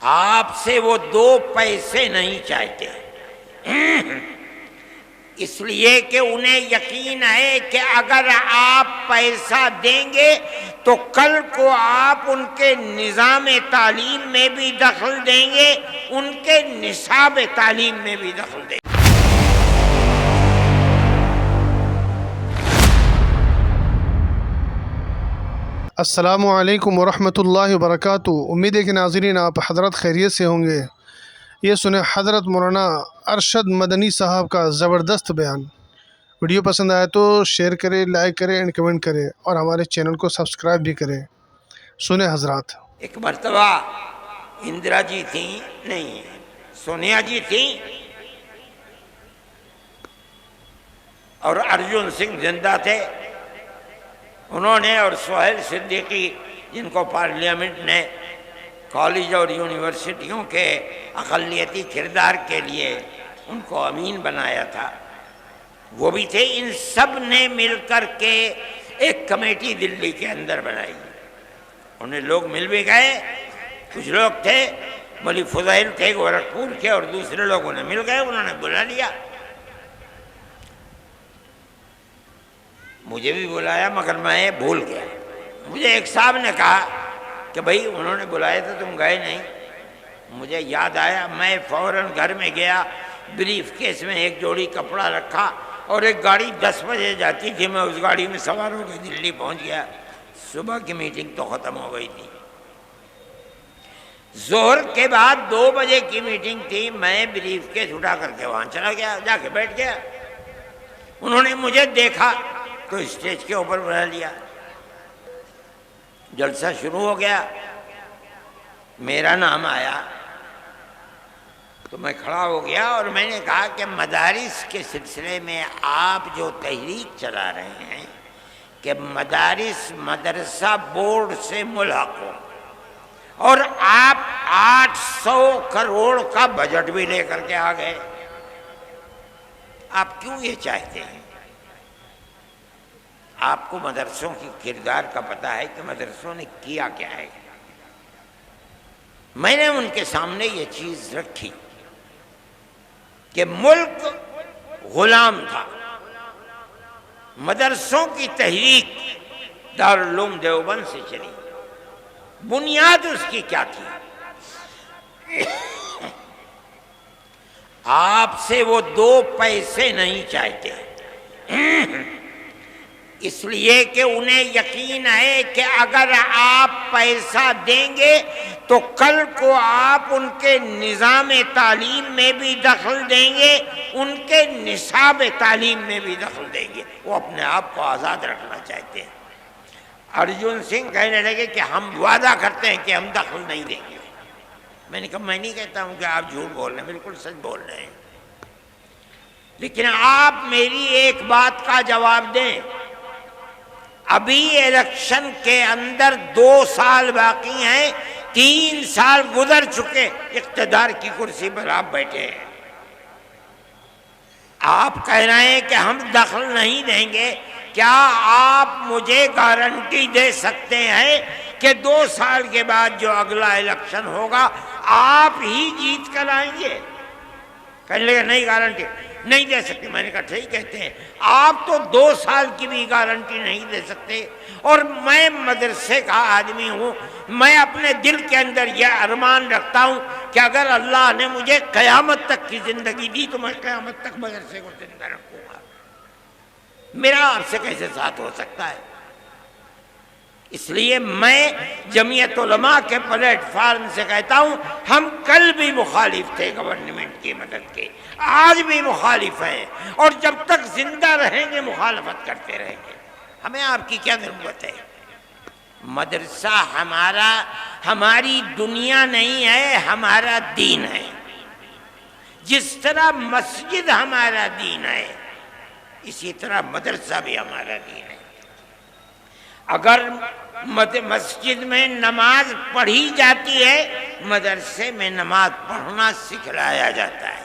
آپ سے وہ 2 پیسے نہیں چاہتے، اس لیے کہ انہیں یقین ہے کہ اگر آپ پیسہ دیں گے تو کل کو آپ ان کے نظام تعلیم میں بھی دخل دیں گے، ان کے نصاب تعلیم میں بھی دخل دیں گے۔ السلام علیکم ورحمۃ اللہ وبرکاتہ۔ امید ہے کہ ناظرین آپ حضرت خیریت سے ہوں گے۔ یہ سنیں حضرت مولانا ارشد مدنی صاحب کا زبردست بیان۔ ویڈیو پسند آئے تو شیئر کریں، لائک کریں اینڈ کمنٹ کریں، اور ہمارے چینل کو سبسکرائب بھی کریں۔ سنیں حضرات۔ ایک مرتبہ اندرا جی تھیں، نہیں سونیا جی تھیں، اور ارجن سنگھ زندہ تھے۔ انہوں نے اور سہیل صدیقی، جن کو پارلیمنٹ نے کالج اور یونیورسٹیوں کے اقلیتی کردار کے لیے ان کو امین بنایا تھا، وہ بھی تھے۔ ان سب نے مل کر کے ایک کمیٹی دلی کے اندر بنائی۔ انہیں لوگ مل بھی گئے، کچھ لوگ تھے، مولوی فضیل تھے گورکھپور کے، اور دوسرے لوگ انہیں مل گئے، انہوں نے بلا لیا۔ مجھے بھی بلایا مگر میں بھول گیا۔ مجھے ایک صاحب نے کہا کہ بھائی انہوں نے بلایا تھا تم گئے نہیں۔ مجھے یاد آیا، میں فوراً گھر میں گیا، بریف کیس میں ایک جوڑی کپڑا رکھا، اور ایک گاڑی 10 بجے جاتی تھی، میں اس گاڑی میں سوار ہو کے دلی پہنچ گیا۔ صبح کی میٹنگ تو ختم ہو گئی تھی، ظہر کے بعد 2 بجے کی میٹنگ تھی، میں بریف کیس اٹھا کر کے وہاں چلا گیا، جا کے بیٹھ گیا۔ انہوں نے مجھے دیکھا تو اسٹیج کے اوپر بلا لیا، جلسہ شروع ہو گیا، میرا نام آیا تو میں کھڑا ہو گیا، اور میں نے کہا کہ مدارس کے سلسلے میں آپ جو تحریک چلا رہے ہیں کہ مدارس مدرسہ بورڈ سے ملحق ہو، اور آپ 800 کروڑ کا بجٹ بھی لے کر کے آ گئے، آپ کیوں یہ چاہتے ہیں؟ آپ کو مدرسوں کی کردار کا پتہ ہے کہ مدرسوں نے کیا کیا ہے۔ میں نے ان کے سامنے یہ چیز رکھی کہ ملک غلام تھا، مدرسوں کی تحریک دارالعلوم دیوبند سے چلی، بنیاد اس کی کیا تھی؟ آپ سے وہ 2 پیسے نہیں چاہتے، اس لیے کہ انہیں یقین ہے کہ اگر آپ پیسہ دیں گے تو کل کو آپ ان کے نظام تعلیم میں بھی دخل دیں گے، ان کے نصاب تعلیم میں بھی دخل دیں گے۔ وہ اپنے آپ کو آزاد رکھنا چاہتے ہیں۔ ارجن سنگھ کہنے لگے کہ ہم وعدہ کرتے ہیں کہ ہم دخل نہیں دیں گے۔ میں نے کہا میں نہیں کہتا ہوں کہ آپ جھوٹ بول رہے ہیں، بالکل سچ بول رہے ہیں، لیکن آپ میری ایک بات کا جواب دیں۔ ابھی الیکشن کے اندر 2 سال باقی ہیں، 3 سال گزر چکے، اقتدار کی کرسی پر آپ بیٹھے ہیں، آپ کہہ رہے ہیں کہ ہم دخل نہیں دیں گے۔ کیا آپ مجھے گارنٹی دے سکتے ہیں کہ 2 سال کے بعد جو اگلا الیکشن ہوگا آپ ہی جیت کر آئیں گے؟ کہنے لگے نہیں، گارنٹی نہیں دے سکتے۔ میں نے کہا ٹھیک کہتے ہیں، آپ تو 2 سال کی بھی گارنٹی نہیں دے سکتے، اور میں مدرسے کا آدمی ہوں، میں اپنے دل کے اندر یہ ارمان رکھتا ہوں کہ اگر اللہ نے مجھے قیامت تک کی زندگی دی تو میں قیامت تک مدرسے کو زندہ رکھوں گا۔ میرا آپ سے کیسے ساتھ ہو سکتا ہے؟ اس لیے میں جمعیت علماء کے پلیٹ فارم سے کہتا ہوں، ہم کل بھی مخالف تھے گورنمنٹ کی مدد کے، آج بھی مخالف ہیں، اور جب تک زندہ رہیں گے مخالفت کرتے رہیں گے۔ ہمیں آپ کی کیا ضرورت ہے؟ مدرسہ ہماری دنیا نہیں ہے، ہمارا دین ہے۔ جس طرح مسجد ہمارا دین ہے، اسی طرح مدرسہ بھی ہمارا دین ہے۔ اگر مسجد میں نماز پڑھی جاتی ہے، مدرسے میں نماز پڑھنا سکھلایا جاتا ہے۔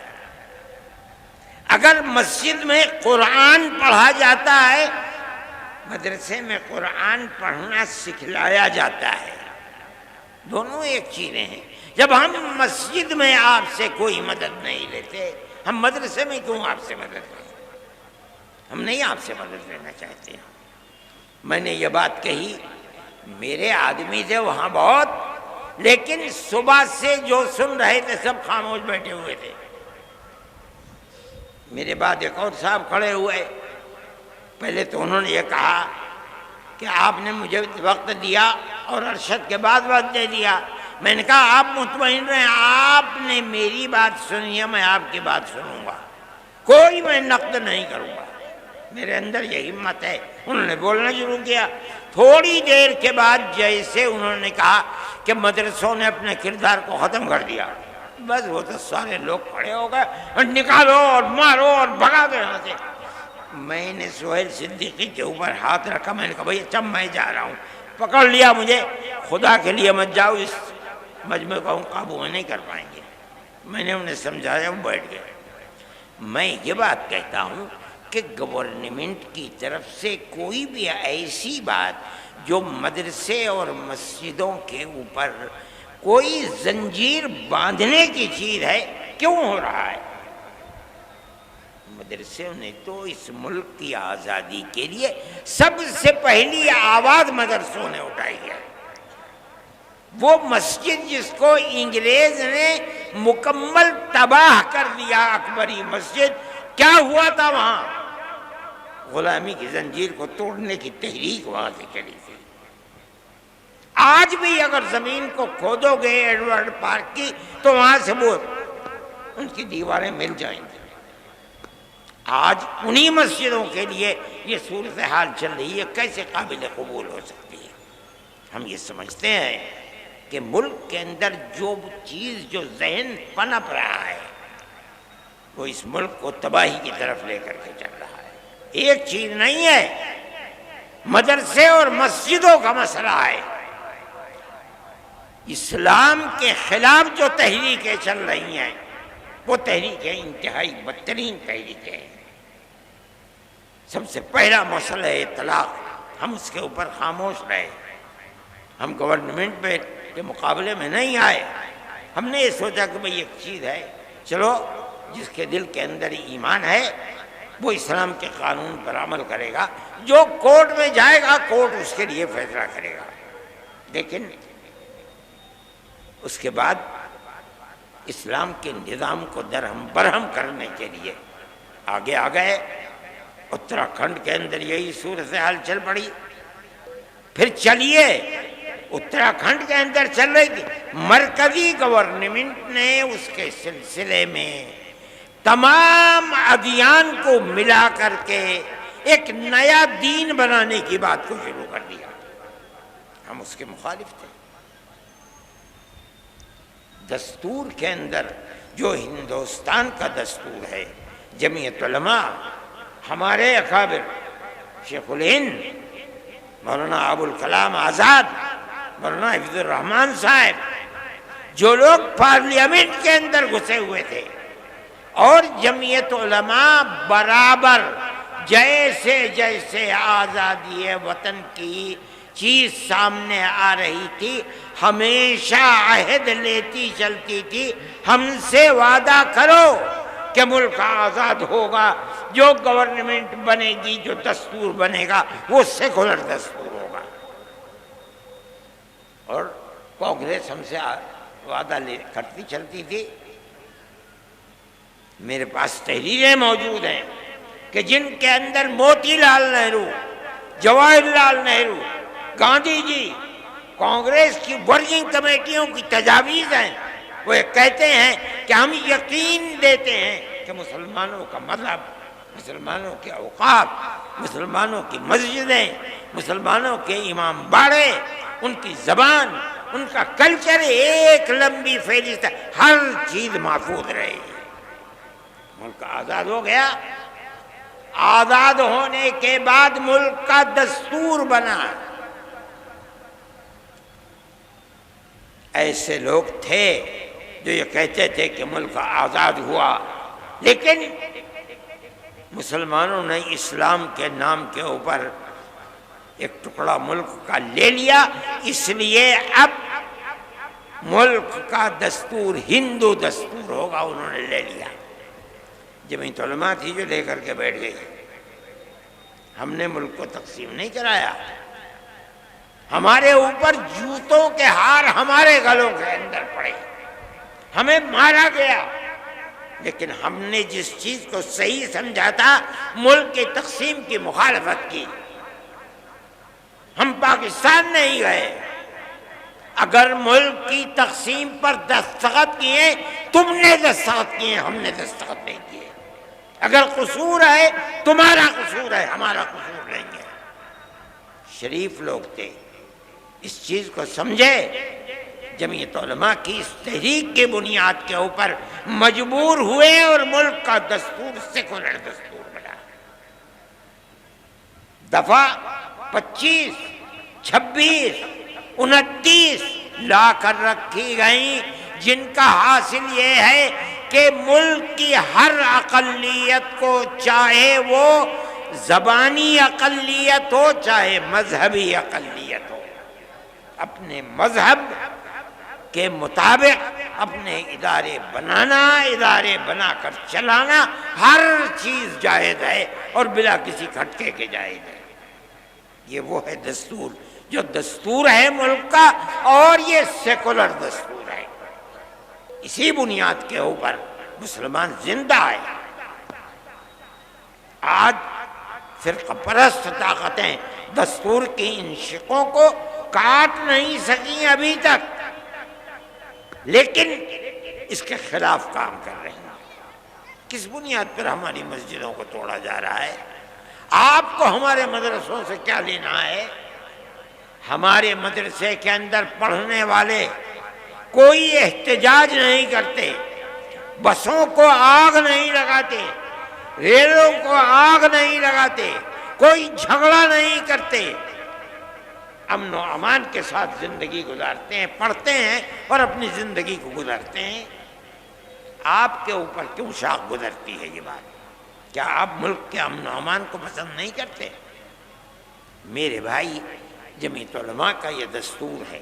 اگر مسجد میں قرآن پڑھا جاتا ہے، مدرسے میں قرآن پڑھنا سکھلایا جاتا ہے۔ دونوں ایک چیزیں ہیں۔ جب ہم مسجد میں آپ سے کوئی مدد نہیں لیتے، ہم مدرسے میں کیوں آپ سے مدد لیں؟ ہم نہیں آپ سے مدد لینا چاہتے ہیں۔ میں نے یہ بات کہی، میرے آدمی تھے وہاں بہت، لیکن صبح سے جو سن رہے تھے سب خاموش بیٹھے ہوئے تھے۔ میرے بعد ایک اور صاحب کھڑے ہوئے، پہلے تو انہوں نے یہ کہا کہ آپ نے مجھے وقت دیا اور ارشد کے بعد وقت دے دیا۔ میں نے کہا آپ مطمئن رہیں، آپ نے میری بات سنی ہے، میں آپ کی بات سنوں گا، کوئی میں نقد نہیں کروں گا، میرے اندر یہ ہمت ہے۔ انہوں نے بولنا شروع کیا۔ تھوڑی دیر کے بعد جیسے انہوں نے کہا کہ مدرسوں نے اپنے کردار کو ختم کر دیا، بس وہ تو سارے لوگ کھڑے ہو گئے اور نکالو اور مارو اور بھگا دو یہاں سے۔ میں نے سہیل صدیقی کے اوپر ہاتھ رکھا، میں نے کہا بھائی اچھا میں جا رہا ہوں، پکڑ لیا مجھے، خدا کے لیے مت جاؤ، اس مجمع کو ہم قابو میں نہیں کر پائیں گے۔ میں نے انہیں سمجھایا، وہ بیٹھ گئے۔ میں یہ بات کہتا ہوں کہ گورنمنٹ کی طرف سے کوئی بھی ایسی بات جو مدرسے اور مسجدوں کے اوپر کوئی زنجیر باندھنے کی چیز ہے، کیوں ہو رہا ہے؟ مدرسے نے تو اس ملک کی آزادی کے لیے سب سے پہلی آواز مدرسوں نے اٹھائی ہے۔ وہ مسجد جس کو انگریز نے مکمل تباہ کر دیا، اکبری مسجد، کیا ہوا تھا وہاں؟ غلامی کی زنجیر کو توڑنے کی تحریک وہاں سے چلی تھی۔ آج بھی اگر زمین کو کھودو گے ایڈورڈ پارک کی تو وہاں سے وہ ان کی دیواریں مل جائیں گی۔ آج انہی مسجدوں کے لیے یہ صورتحال چل رہی ہے، کیسے قابل قبول ہو سکتی ہے؟ ہم یہ سمجھتے ہیں کہ ملک کے اندر جو چیز جو ذہن پنپ رہا ہے وہ اس ملک کو تباہی کی طرف لے کر کے چل رہا ہے۔ ایک چیز نہیں ہے، مدرسے اور مسجدوں کا مسئلہ ہے۔ اسلام کے خلاف جو تحریکیں چل رہی ہیں وہ تحریکیں انتہائی بدترین تحریکیں ہیں۔ سب سے پہلا مسئلہ ہے طلاق، ہم اس کے اوپر خاموش رہے، ہم گورنمنٹ کے مقابلے میں نہیں آئے۔ ہم نے یہ سوچا کہ بھئی ایک چیز ہے، چلو جس کے دل کے اندر ایمان ہے وہ اسلام کے قانون پر عمل کرے گا، جو کورٹ میں جائے گا کورٹ اس کے لیے فیصلہ کرے گا۔ لیکن اس کے بعد اسلام کے نظام کو درہم برہم کرنے کے لیے آگے آ گئے۔ اتراکھنڈ کے اندر یہی صورتحال چل پڑی۔ پھر چلیے اتراکھنڈ کے اندر چل رہی تھی، مرکزی گورنمنٹ نے اس کے سلسلے میں تمام ادیان کو ملا کر کے ایک نیا دین بنانے کی بات کو شروع کر دیا۔ ہم اس کے مخالف تھے۔ دستور کے اندر جو ہندوستان کا دستور ہے، جمعیت علماء، ہمارے اکابر شیخ الہند مولانا ابوالکلام آزاد، مولانا حفیظ الرحمان صاحب، جو لوگ پارلیمنٹ کے اندر گھسے ہوئے تھے، اور جمعیت علماء برابر جیسے جیسے آزادی وطن کی چیز سامنے آ رہی تھی ہمیشہ عہد لیتی چلتی تھی، ہم سے وعدہ کرو کہ ملک آزاد ہوگا، جو گورنمنٹ بنے گی، جو دستور بنے گا وہ سیکولر دستور ہوگا۔ اور کانگریس ہم سے وعدہ کرتی چلتی تھی۔ میرے پاس تحریریں موجود ہیں کہ جن کے اندر موتی لال نہرو، جواہر لال نہرو، گاندھی جی، کانگریس کی ورکنگ کمیٹیوں کی تجاویز ہیں۔ وہ کہتے ہیں کہ ہم یقین دیتے ہیں کہ مسلمانوں کا مذہب، مسلمانوں کے اوقاف، مسلمانوں کی مسجدیں، مسلمانوں کے امام باڑے، ان کی زبان، ان کا کلچر، ایک لمبی فہرست، ہر چیز محفوظ رہے گی۔ ملک آزاد ہو گیا۔ آزاد ہونے کے بعد ملک کا دستور بنا۔ ایسے لوگ تھے جو یہ کہتے تھے کہ ملک آزاد ہوا، لیکن مسلمانوں نے اسلام کے نام کے اوپر ایک ٹکڑا ملک کا لے لیا، اس لیے اب ملک کا دستور ہندو دستور ہوگا، انہوں نے لے لیا۔ جمعیت علماء تھی جو لے کر کے بیٹھ گئی۔ ہم نے ملک کو تقسیم نہیں کرایا، ہمارے اوپر جوتوں کے ہار ہمارے گلوں کے اندر پڑے، ہمیں مارا گیا، لیکن ہم نے جس چیز کو صحیح سمجھا تھا ملک کی تقسیم کی مخالفت کی۔ ہم پاکستان نہیں گئے، اگر ملک کی تقسیم پر دستخط کیے تم نے دستخط کیے، ہم نے دستخط نہیں کیے۔ اگر قصور ہے تمہارا قصور ہے، ہمارا قصور نہیں ہے۔ شریف لوگ تھے، اس چیز کو سمجھے۔ جمعیت علماء کی اس تحریک کی بنیاد کے اوپر مجبور ہوئے اور ملک کا دستور سیکولر دستور بنا۔ دفعہ 25، 26، 29 لا کر رکھی گئیں، جن کا حاصل یہ ہے کہ ملک کی ہر اقلیت کو، چاہے وہ زبانی اقلیت ہو چاہے مذہبی اقلیت ہو، اپنے مذہب کے مطابق اپنے ادارے بنانا، ادارے بنا کر چلانا، ہر چیز جائز ہے اور بلا کسی کھٹکے کے جائز ہے۔ یہ وہ ہے دستور جو دستور ہے ملک کا، اور یہ سیکولر دستور ہے۔ اسی بنیاد کے اوپر مسلمان زندہ ہے۔ آج فرقہ پرست طاقتیں دستور کی ان شقوں کو کاٹ نہیں سکیں ابھی تک، لیکن اس کے خلاف کام کر رہے ہیں۔ کس بنیاد پر ہماری مسجدوں کو توڑا جا رہا ہے؟ آپ کو ہمارے مدرسوں سے کیا لینا ہے؟ ہمارے مدرسے کے اندر پڑھنے والے کوئی احتجاج نہیں کرتے، بسوں کو آگ نہیں لگاتے، ریلوں کو آگ نہیں لگاتے، کوئی جھگڑا نہیں کرتے، امن و امان کے ساتھ زندگی گزارتے ہیں، پڑھتے ہیں اور اپنی زندگی کو گزارتے ہیں۔ آپ کے اوپر کیوں شاخ گزرتی ہے یہ بات؟ کیا آپ ملک کے امن و امان کو پسند نہیں کرتے؟ میرے بھائی، جمعیت علماء کا یہ دستور ہے،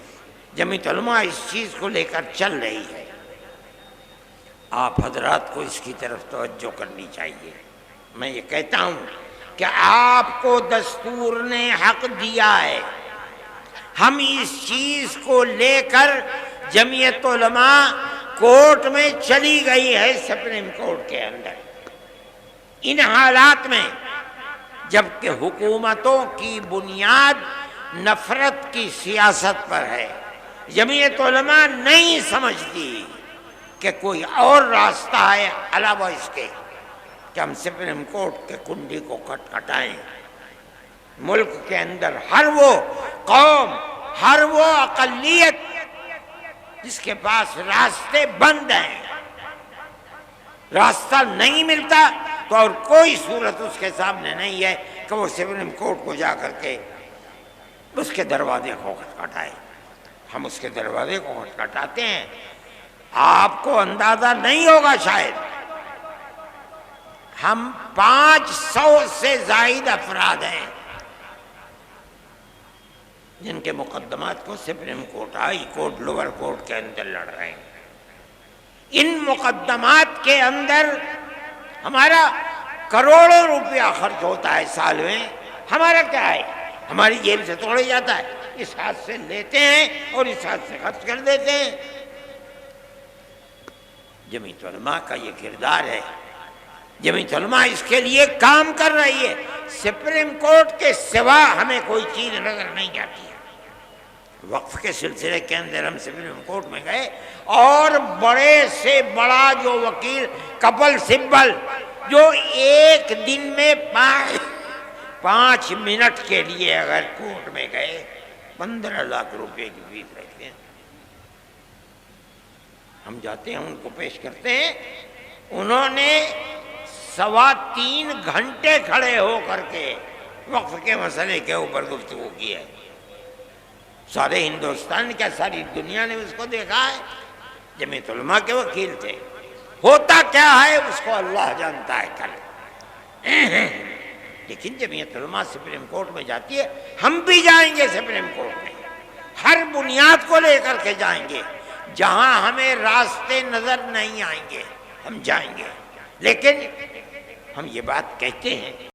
جمعیت علماء اس چیز کو لے کر چل رہی ہے۔ آپ حضرات کو اس کی طرف توجہ کرنی چاہیے۔ میں یہ کہتا ہوں کہ آپ کو دستور نے حق دیا ہے، ہم اس چیز کو لے کر جمعیت علماء کورٹ میں چلی گئی ہے، سپریم کورٹ کے اندر، ان حالات میں جبکہ حکومتوں کی بنیاد نفرت کی سیاست پر ہے۔ جمعیت علماء نہیں سمجھتی کہ کوئی اور راستہ ہے علاوہ اس کے کہ ہم سپریم کورٹ کے کنڈی کو کھٹکھٹائیں۔ ملک کے اندر ہر وہ قوم، ہر وہ اقلیت جس کے پاس راستے بند ہیں، راستہ نہیں ملتا، تو اور کوئی صورت اس کے سامنے نہیں ہے کہ وہ سپریم کورٹ کو جا کر کے اس کے دروازے کو کھٹکھٹائے۔ ہم اس کے دروازے کو کھٹکھٹاتے ہیں۔ آپ کو اندازہ نہیں ہوگا شاید، ہم 500 سے زائد افراد ہیں جن کے مقدمات کو supreme court, high court, lower court کے اندر لڑ رہے ہیں۔ ان مقدمات کے اندر ہمارا کروڑوں روپیہ خرچ ہوتا ہے سال میں، ہمارا کیا ہے؟ ہماری جیب سے توڑے جاتا ہے، اس ہاتھ سے لیتے ہیں اور اس ہاتھ سے خرچ کر دیتے ہیں۔ جمعیت علماء کا یہ کردار ہے، جمعیت علماء اس کے لیے کام کر رہی ہے۔ سپریم کورٹ کے سوا ہمیں کوئی چیز نظر نہیں آتی ہے۔ وقف کے سلسلے کے اندر ہم سپریم کورٹ میں گئے اور بڑے سے بڑا جو وکیل کپل سبل، جو ایک دن میں 5 منٹ کے لیے اگر کورٹ میں گئے 15 لاکھ روپے کی فیس رکھتے ہیں۔ ہم جاتے ہیں، ان کو پیش کرتے ہیں، انہوں نے 3.25 گھنٹے کھڑے ہو کر کے وقف کے مسئلے کے اوپر گفتگو کی ہے۔ سارے ہندوستان کیا ساری دنیا نے اس کو دیکھا ہے۔ جمعیت علماء کے وکیل تھے۔ ہوتا کیا ہے اس کو اللہ جانتا ہے کل، لیکن جمعیت علماء سپریم کورٹ میں جاتی ہے، ہم بھی جائیں گے سپریم کورٹ میں، ہر بنیاد کو لے کر کے جائیں گے۔ جہاں ہمیں راستے نظر نہیں آئیں گے ہم جائیں گے، لیکن ہم یہ بات کہتے ہیں